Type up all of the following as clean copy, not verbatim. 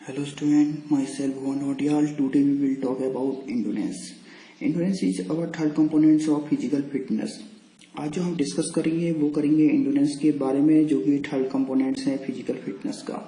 Hello student, myself Bhuvan Hotial. Today we will talk about endurance. Endurance is our third component of physical fitness. आज जो हम discuss करेंगे वो करेंगे endurance के बारे में, जो कि थर्ड कंपोनेंट्स है फिजिकल फिटनेस का.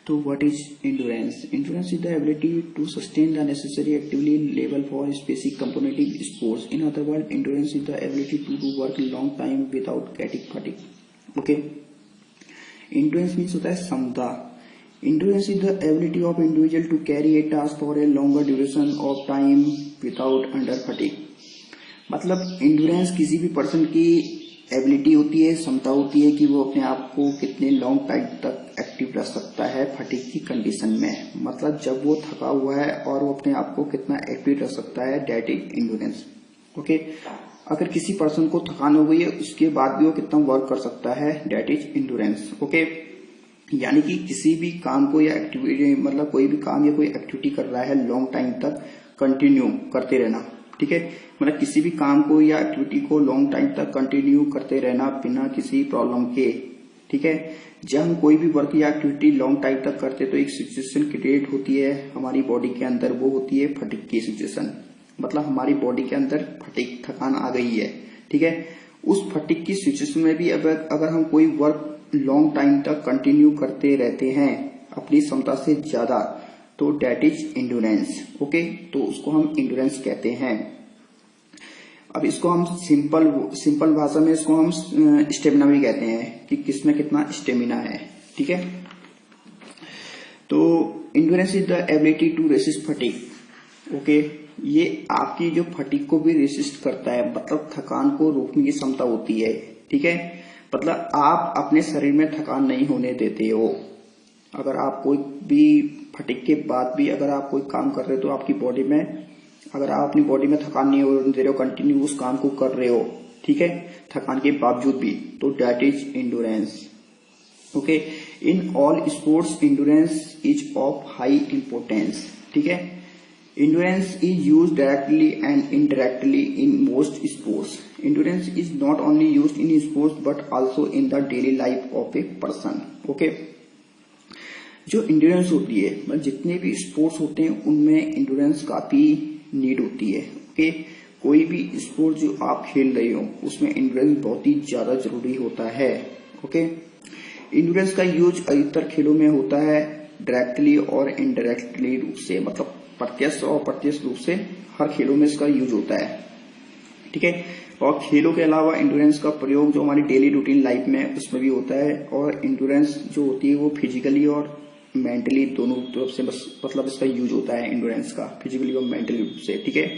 तो what is endurance? Endurance is the ability to sustain the necessary actively level for specific competitive sports. In other word, endurance is the ability to do work long time without getting fatigue. Okay, endurance means होता है क्षमता. Endurance is the ability of individual to carry a task for a longer duration of time without under fatigue. मतलब endurance किसी भी person की ability होती है, क्षमता होती है कि वो अपने आप को कितने लॉन्ग टाइम तक एक्टिव रख सकता है फटीग की कंडीशन में. मतलब जब वो थका हुआ है और वो अपने आप को कितना एक्टिव रख सकता है, डेट इज एंडोरेंस. ओके, अगर किसी पर्सन को थकान हो गई है उसके बाद भी वो कितना वर्क कर सकता है, डेट इज एंडोरेंस. ओके, यानी कि किसी भी काम को या एक्टिविटी, मतलब कोई भी काम या कोई एक्टिविटी कर रहा है लॉन्ग टाइम तक कंटिन्यू करते रहना. ठीक है, मतलब किसी भी काम को या एक्टिविटी को लॉन्ग टाइम तक कंटिन्यू करते रहना बिना किसी प्रॉब्लम के. ठीक है, जब हम कोई भी वर्क या एक्टिविटी लॉन्ग टाइम तक करते तो एक सिचुएशन क्रिएट होती है हमारी बॉडी के अंदर, वो होती है फटीग की सिचुएशन. मतलब हमारी बॉडी के अंदर फटीग, थकान आ गई है. ठीक है, उस फटीग की सिचुएशन में भी अगर हम कोई वर्क लॉन्ग टाइम तक कंटिन्यू करते रहते हैं अपनी क्षमता से ज्यादा, तो डेट इज एंडोरेंस. ओके, तो उसको हम एंडोरेंस कहते हैं. अब इसको हम सिंपल भाषा में इसको हम स्टेमिना भी कहते हैं कि किसमें कितना स्टेमिना है. ठीक है, तो endurance is the ability to resist fatigue. Okay, ये आपकी जो फटीग को भी रेसिस्ट करता है, मतलब थकान को रोकने की क्षमता होती है. ठीक है, मतलब आप अपने शरीर में थकान नहीं होने देते हो. अगर आप कोई भी फटीग के बाद भी अगर आप कोई काम कर रहे हो तो आपकी बॉडी में, अगर आप अपनी बॉडी में थकान नहीं होने दे रहे हो, कंटिन्यू उस काम को कर रहे हो, ठीक है, थकान के बावजूद भी, तो that is endurance. Okay, in all sports endurance is of high importance. ठीक है, endurance is used directly and indirectly in most sports. Endurance is not only used in sports but also in the daily life of a person. Okay, जो endurance होती है, मतलब जितने भी sports होते हैं उनमें endurance काफी नीड होती है. ओके, कोई भी स्पोर्ट जो आप खेल रहे हो उसमें endurance बहुत ही ज्यादा जरूरी होता है. ओके, endurance का यूज अधिकतर खेलों में होता है डायरेक्टली और इनडायरेक्टली रूप से, मतलब प्रत्यक्ष और अप्रत्यक्ष रूप से हर खेलों में इसका यूज होता है. ठीक है, और खेलों के अलावा एंडोरेंस का प्रयोग जो हमारी डेली रूटीन लाइफ में उसमें भी होता है. और एंडोरेंस जो होती है वो फिजिकली और मेंटली दोनों तरफ से मतलब इसका यूज होता है एंडोरेंस का, फिजिकली और मेंटली रूप से. ठीक है,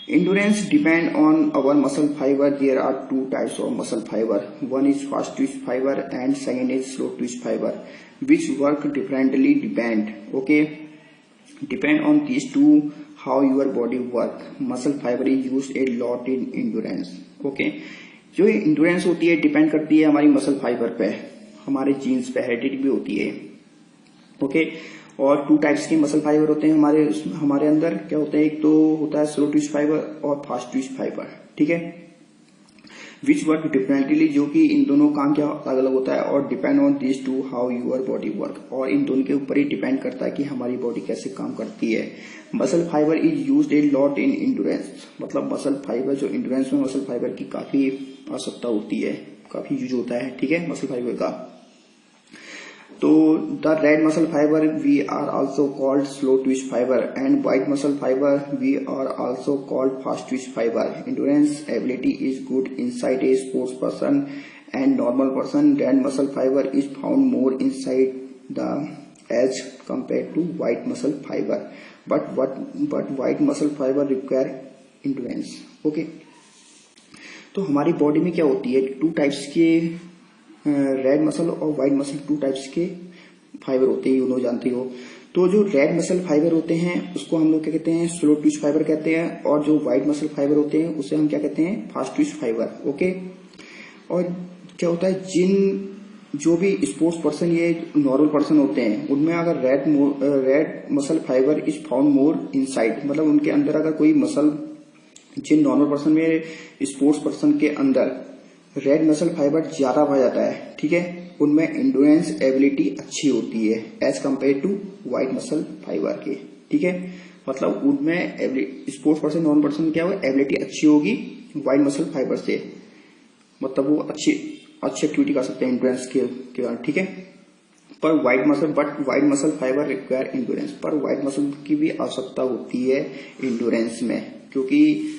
endurance depend on our muscle fibre. There are two types of muscle fibre. One is fast twist fibre and second is slow twist fibre, which work differently depend on these two how your body work. Muscle fiber is used a lot in endurance. Okay, जो endurance होती है depend करती है हमारी muscle fibre पे, हमारे jeans पे, heredity भी होती है. ओके, और टू टाइप्स के मसल फाइबर होते हैं हमारे अंदर. क्या होते हैं, एक तो होता है स्लो ट्विस्ट फाइबर और फास्ट ट्विस्ट फाइबर. ठीक है, विच वर्क डिफरेंटली, जो कि इन दोनों काम क्या अलग अलग होता है, और depend on this two how your body work, और इन दोनों के ऊपर ही डिपेंड करता है कि हमारी बॉडी कैसे काम करती है. Muscle fibre is used a lot in endurance. मतलब मसल फाइबर जो एंडोरेंस में मसल फाइबर की काफी आवश्यकता होती है, काफी यूज होता है. ठीक है, मसल फाइबर का. तो the red muscle fibre we are also called slow twist fibre and white muscle fibre we are also called fast twist fibre. Endurance ability is good inside a sports person and normal person. Red muscle fibre is found more inside the age compare to white muscle fibre, but white muscle fibre require endurance. Okay, तो हमारी बॉडी में क्या होती है, two types के red muscle और white muscle, to types के फाइबर होते हैं, दोनों जानते हो. तो जो रेड मसल फाइबर होते हैं उसको हम लोग क्या कहते हैं, स्लो ट्विस्ट फाइबर कहते हैं, और जो व्हाइट मसल फाइबर होते हैं उसे हम क्या कहते हैं, फास्ट ट्विस्ट फाइबर. ओके, और क्या होता है, जो भी स्पोर्ट्स पर्सन ये नॉर्मल पर्सन होते हैं उनमें अगर red muscle fibre is found more inside, मतलब उनके अंदर अगर कोई मसल, जिन नॉर्मल पर्सन में स्पोर्ट्स पर्सन के अंदर रेड मसल फाइबर ज्यादा पाया जाता है. ठीक है, उनमें एंडोरेंस एबिलिटी अच्छी होती है as compare to white muscle fibre के। ठीक है, मतलब उनमें स्पोर्ट्स पर्सन नॉन पर्सन क्या होगा, एबिलिटी अच्छी होगी वाइट मसल फाइबर से, मतलब वो अच्छी एक्टिविटी कर सकते हैं एंडोरेंस के कारण। ठीक है, पर white muscle fibre require endurance, पर वाइट मसल की भी आवश्यकता होती है एंडोरेंस में, क्योंकि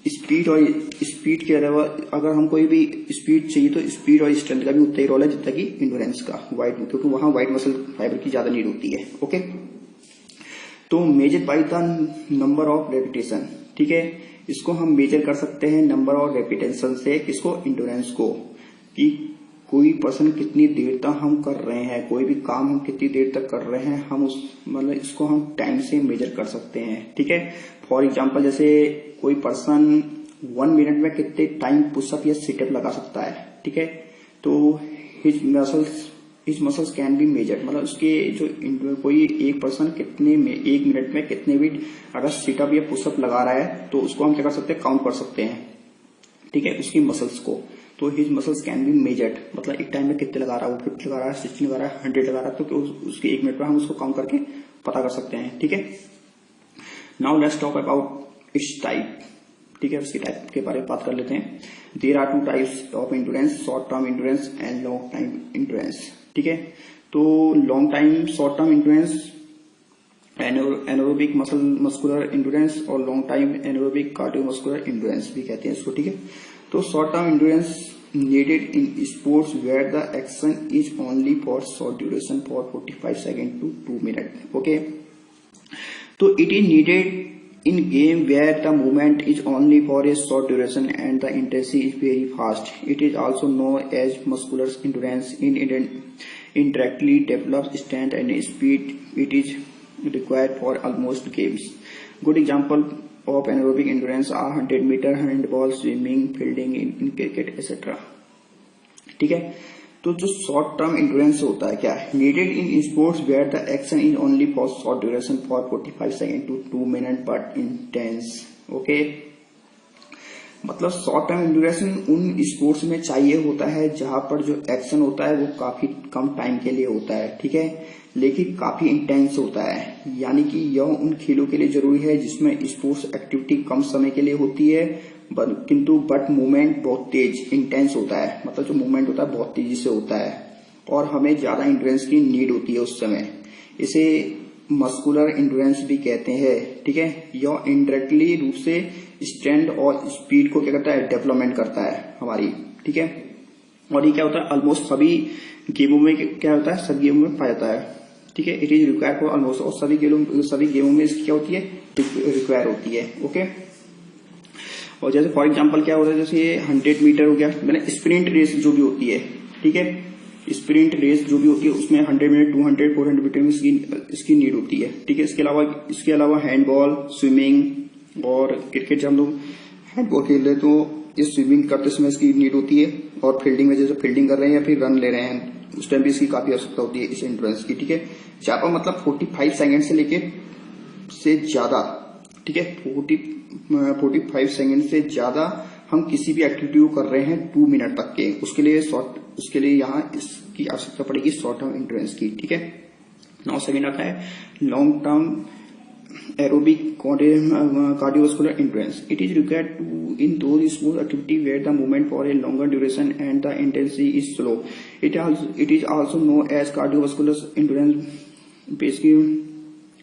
स्पीड के अलावा अगर हम कोई भी स्पीड चाहिए तो स्पीड और स्ट्रेंथ का भी उतना ही रोल है जितना कि एंडोरेंस का, क्योंकि वहां वाइट मसल फाइबर की ज्यादा नीड होती है। ओके, तो measure by the number of repetition. ठीक है, इसको हम मेजर कर सकते हैं नंबर ऑफ रेपिटेशन से, किसको, एंडोरेंस को, कि कोई पर्सन कितनी देर तक हम कर रहे हैं, कोई भी काम हम कितनी देर तक कर रहे हैं, हम इसको हम टाइम से मेजर कर सकते हैं। ठीक है, फॉर एग्जांपल जैसे कोई पर्सन 1 मिनट में कितने टाइम पुशअप या सिटअप लगा सकता है। ठीक है, तो his muscles can be measured, मतलब उसके जो कोई एक पर्सन कितने में 1 मिनट में कितने भी अगर सिटअप या पुशअप लगा रहा है तो उसको हम क्या कर सकते हैं, काउंट कर सकते हैं। ठीक है, उसकी मसल्स को, तो his muscles can be measured, मतलब एक टाइम में कितने लगा रहा है, वो 50 लगा रहा है, 60 लगा रहा है, 100 लगा रहा है, तो उसके 1 मिनट में हम उसको काउंट करके पता कर सकते हैं। ठीक है, now let's talk about it's type. ठीक है, उसकी टाइप के बारे में बात कर लेते हैं। There are 2 types of endurance, short term endurance and long time endurance. ठीक है, तो long time short term endurance anaerobic muscular endurance और long time anaerobic cardiomuscular endurance भी कहते हैं इसको। ठीक है, तो short term endurance needed in sports where the action is only for short duration for 45 seconds to 2 minutes. Okay, so it is needed in game where the movement is only for a short duration and the intensity is very fast. It is also known as muscular endurance. In directly developed strength and speed, it is required for almost games. Good example of anaerobic endurance are 100 meter, handball, swimming, fielding in cricket, etc. ठीक है, तो जो short term endurance होता है क्या, needed in sports where the action is only for short duration for 45 second to 2 minute but intense. Okay, मतलब short term endurance उन स्पोर्ट्स में चाहिए होता है जहां पर जो एक्शन होता है वो काफी कम टाइम के लिए होता है। ठीक है, लेकिन काफी इंटेंस होता है, यानी कि यह उन खेलों के लिए जरूरी है जिसमें स्पोर्ट्स एक्टिविटी कम समय के लिए होती है किंतु बट मूवमेंट बहुत तेज इंटेंस होता है, मतलब जो मूवमेंट होता है बहुत तेजी से होता है और हमें ज्यादा एंड्योरेंस की नीड होती है उस समय। इसे मस्कुलर एंड्योरेंस भी कहते हैं। ठीक है, यह इनडायरेक्टली रूप से स्ट्रेंथ और स्पीड को क्या करता है, डेवलपमेंट करता है हमारी। ठीक है, और ये क्या होता है, ऑलमोस्ट सभी गेमों में क्या होता है, सभी गेमों में पाया जाता है। ठीक है, it is required for almost, और सभी गेमों में इसकी क्या होती है, रिक्वायर होती है। ओके, और जैसे फॉर एग्जांपल क्या होता है, जैसे ये 100 मीटर हो गया, मैंने स्प्रिंट रेस जो भी होती है। ठीक है, स्प्रिंट रेस जो भी होती है उसमें 100 मिनट, 200, 400 मीटर में इसकी नीड होती है। ठीक है, इसके अलावा हैंडबॉल, स्विमिंग और क्रिकेट, जब हम लोग हैंडबॉल खेल रहे हैं तो इस स्विमिंग करते समय इसकी नीड होती है, और फील्डिंग में जैसे फील्डिंग कर रहे हैं या फिर रन ले रहे हैं उस टाइम भी इसकी काफी आवश्यकता होती है इस एंड्योरेंस की। ठीक है, जहां पर मतलब 45 सेकंड से लेके से ज्यादा, ठीक है, 45 सेकंड से ज्यादा हम किसी भी एक्टिविटी को कर रहे हैं 2 मिनट तक के, उसके लिए यहाँ इसकी आवश्यकता पड़ेगी शॉर्ट टर्म एंड्योरेंस की। ठीक है, 9 सेकंड आता है long term aerobic cardiovascular endurance. It is required in those sport activity where the movement for a longer duration and the intensity is slow. It is also known as cardiovascular endurance, basically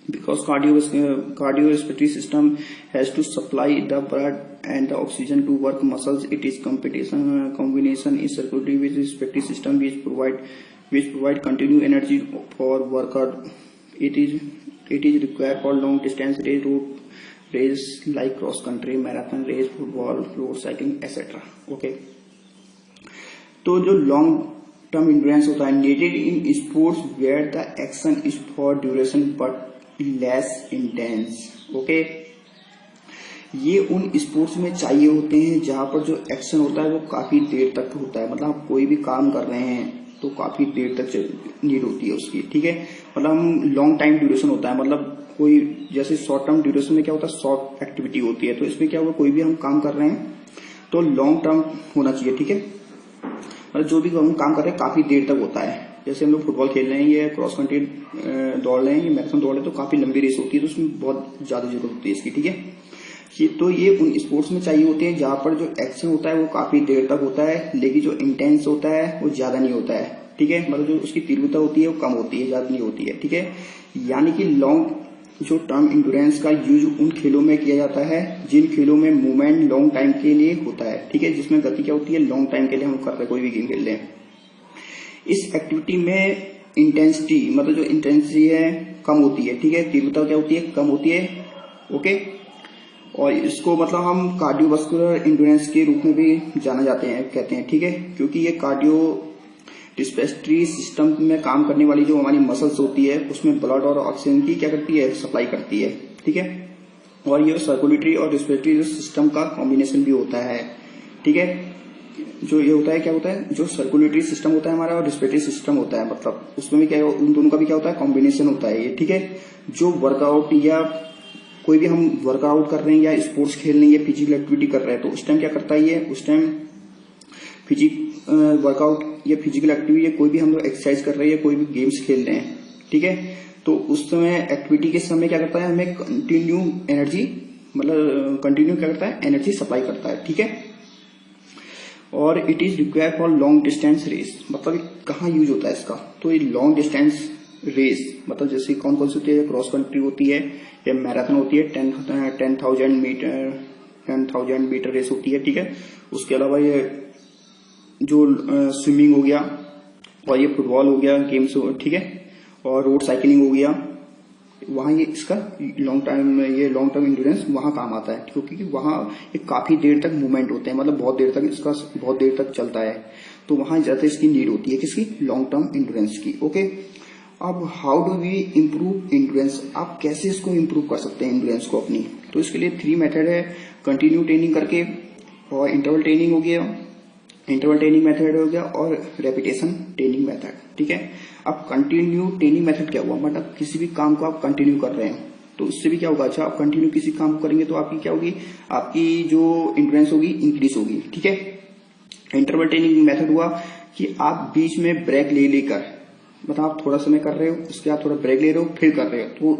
because cardiorespiratory system has to supply the blood and the oxygen to work muscles. It is combination in circulatory with respiratory system which provide continued energy for workout. It is required for long distance race, route race like cross country, marathon race, football, road cycling, etc. Okay, तो जो long term endurance होता है needed in sports where the action is for duration but less intense. Okay, ये उन स्पोर्ट्स में चाहिए होते हैं जहां पर जो एक्शन होता है वो काफी देर तक होता है, मतलब आप कोई भी काम कर रहे हैं तो काफी देर तक नीड होती है उसकी। ठीक है, मतलब हम लॉन्ग टाइम ड्यूरेशन होता है, मतलब कोई जैसे शॉर्ट टर्म ड्यूरेशन में क्या होता है, शॉर्ट एक्टिविटी होती है, तो इसमें क्या होगा, कोई भी हम काम कर रहे हैं तो लॉन्ग टर्म होना चाहिए। ठीक है, मतलब जो भी हम काम कर रहे हैं काफी देर तक होता है। जैसे हम लोग फुटबॉल खेल रहे हैं, ये क्रॉस कंट्री दौड़ रहे हैं, ये मैराथन दौड़ रहे हैं, तो काफी लंबी रेस होती है, तो उसमें बहुत ज्यादा जरूरत होती है इसकी, ठीक है। तो ये उन स्पोर्ट्स में चाहिए होते हैं जहां पर जो एक्शन होता है वो काफी देर तक होता है, लेकिन जो इंटेंस होता है वो ज्यादा नहीं होता है, ठीक है। मतलब जो उसकी तीव्रता होती है वो कम होती है, ज्यादा नहीं होती है, ठीक है। यानी कि लॉन्ग जो टर्म इंड्योरेंस का यूज उन खेलों में किया जाता है जिन खेलों में मूवमेंट लॉन्ग टाइम के लिए होता है, ठीक है, जिसमें गति क्या होती है, लॉन्ग टाइम के लिए हम कर रहे हैं, कोई भी गेम खेल रहे हैं। इस एक्टिविटी में इंटेंसिटी मतलब जो इंटेंसिटी है कम होती है, ठीक है, तीव्रता क्या होती है, कम होती है, ओके। और इसको मतलब हम कार्डियोवास्कुलर इंड्योरेंस के रूप में भी जाना जाते हैं, कहते हैं, ठीक है, क्योंकि ये कार्डियो रिस्पिरेटरी सिस्टम में काम करने वाली जो हमारी मसल्स होती है उसमें ब्लड और ऑक्सीजन की क्या करती है, सप्लाई करती है, ठीक है। और ये सर्कुलेटरी और रिस्पिरेटरी सिस्टम का कॉम्बिनेशन भी होता है, ठीक है। जो ये होता है क्या होता है, जो सर्कुलेटरी सिस्टम होता है हमारा और रिस्पिरेटरी सिस्टम होता है, मतलब उसमें भी क्या उन दोनों का भी क्या होता है, कॉम्बिनेशन होता है ये, ठीक है। जो वर्कआउट या कोई भी हम वर्कआउट कर रहे हैं या स्पोर्ट्स खेल रहे हैं या फिजिकल एक्टिविटी कर रहे हैं, तो उस टाइम क्या करता है ये, उस टाइम वर्कआउट या फिजिकल एक्टिविटी या कोई भी हम लोग एक्सरसाइज कर रहे हैं या कोई भी गेम्स खेल रहे हैं, ठीक है, तो उस समय एक्टिविटी के समय क्या करता है, हमें कंटिन्यू एनर्जी मतलब कंटिन्यू क्या करता है, एनर्जी सप्लाई करता है, ठीक है। और it is required for long distance race, मतलब कहाँ यूज होता है इसका, तो ये लॉन्ग डिस्टेंस रेस मतलब जैसे कौन कौन सी होती है, क्रॉस कंट्री होती है या मैराथन होती है, 10,000 मीटर रेस होती है, ठीक है। उसके अलावा ये जो स्विमिंग हो गया और ये फुटबॉल हो गया गेम्स, ठीक है, और रोड साइकिलिंग हो गया, वहां ये इसका लॉन्ग टर्म इंड्योरेंस वहां काम आता है, क्योंकि वहां ये काफी देर तक मूवमेंट होते हैं, मतलब बहुत देर तक इसका बहुत देर तक चलता है, तो वहां ज्यादा इसकी नीड होती है, किसकी, लॉन्ग टर्म इंड्योरेंस की, ओके। अब how do we improve endurance, आप कैसे इसको इम्प्रूव कर सकते हैं इंड्योरेंस को अपनी, तो इसके लिए 3 मेथड है, कंटिन्यू ट्रेनिंग करके, और इंटरवल ट्रेनिंग हो गया, इंटरवल ट्रेनिंग मेथड हो गया, और रेपिटेशन ट्रेनिंग मेथड, ठीक है। अब कंटिन्यू ट्रेनिंग मेथड क्या हुआ, मतलब किसी भी काम को आप कंटिन्यू कर रहे हैं तो उससे भी क्या होगा, अच्छा आप कंटिन्यू किसी काम को करेंगे तो आपकी क्या होगी, आपकी जो इंड्योरेंस होगी इंक्रीज होगी, ठीक है। इंटरवल ट्रेनिंग मेथड हुआ कि आप बीच में ब्रेक ले लेकर, मतलब आप थोड़ा समय कर रहे हो, उसके बाद थोड़ा ब्रेक ले रहे हो, फिर कर रहे हो, तो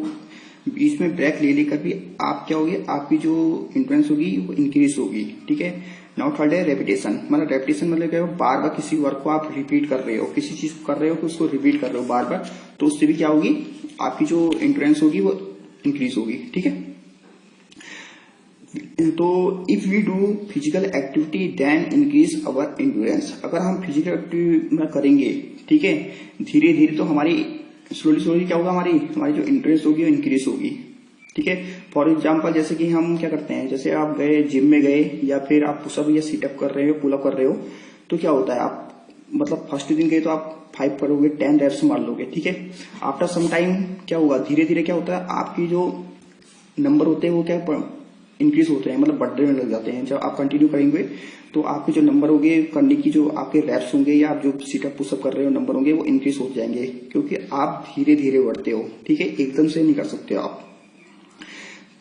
बीच में ब्रेक ले लेकर भी आप क्या होगी, आपकी जो इंड्योरेंस होगी वो इंक्रीज होगी, ठीक है। नाउ थर्ड है रेपिटेशन, मतलब रेपिटेशन मतलब क्या, बार बार किसी वर्क को आप रिपीट कर रहे हो, किसी चीज को कर रहे हो तो उसको रिपीट कर रहे हो बार बार, तो उससे भी क्या होगी, आपकी जो इंड्योरेंस होगी वो इंक्रीज होगी, ठीक है। तो if we do physical activity then increase our endurance, अगर हम फिजिकल एक्टिविटी करेंगे, ठीक है, धीरे धीरे तो हमारी स्लोली क्या होगा, हमारी जो इंड्योरेंस होगी वो इंक्रीज होगी, ठीक है। फॉर एग्जाम्पल जैसे कि हम क्या करते हैं, जैसे आप गए जिम में गए या फिर आप पुशअप या सीटअप कर रहे हो, पुलअप कर रहे हो, तो क्या होता है, आप मतलब फर्स्ट दिन गए तो आप 5 करोगे, 10 रेप्स मार लोगे, ठीक है। आफ्टर सम टाइम क्या होगा, धीरे धीरे क्या होता है, आपकी जो नंबर होते हैं वो क्या इंक्रीज होते हैं, मतलब बढ़ने में लग जाते हैं। जब आप कंटिन्यू करेंगे तो आपके जो नंबर होंगे करने की, जो आपके रेप्स होंगे या आप जो सीटअप पुशअप कर रहे हो नंबर होंगे वो इंक्रीज हो जाएंगे, क्योंकि आप धीरे धीरे बढ़ते हो, ठीक है, एकदम से नहीं कर सकते हो आप,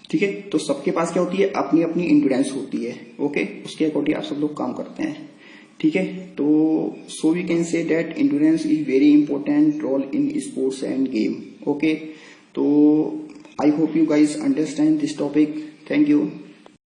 ठीक है। तो सबके पास क्या होती है, अपनी अपनी इंड्योरेंस होती है, ओके, उसके अकॉर्डिंग आप सब लोग काम करते हैं, ठीक है। तो so we can say that endurance is very important role in sports and game, okay. तो I hope you guys understand this topic, thank you.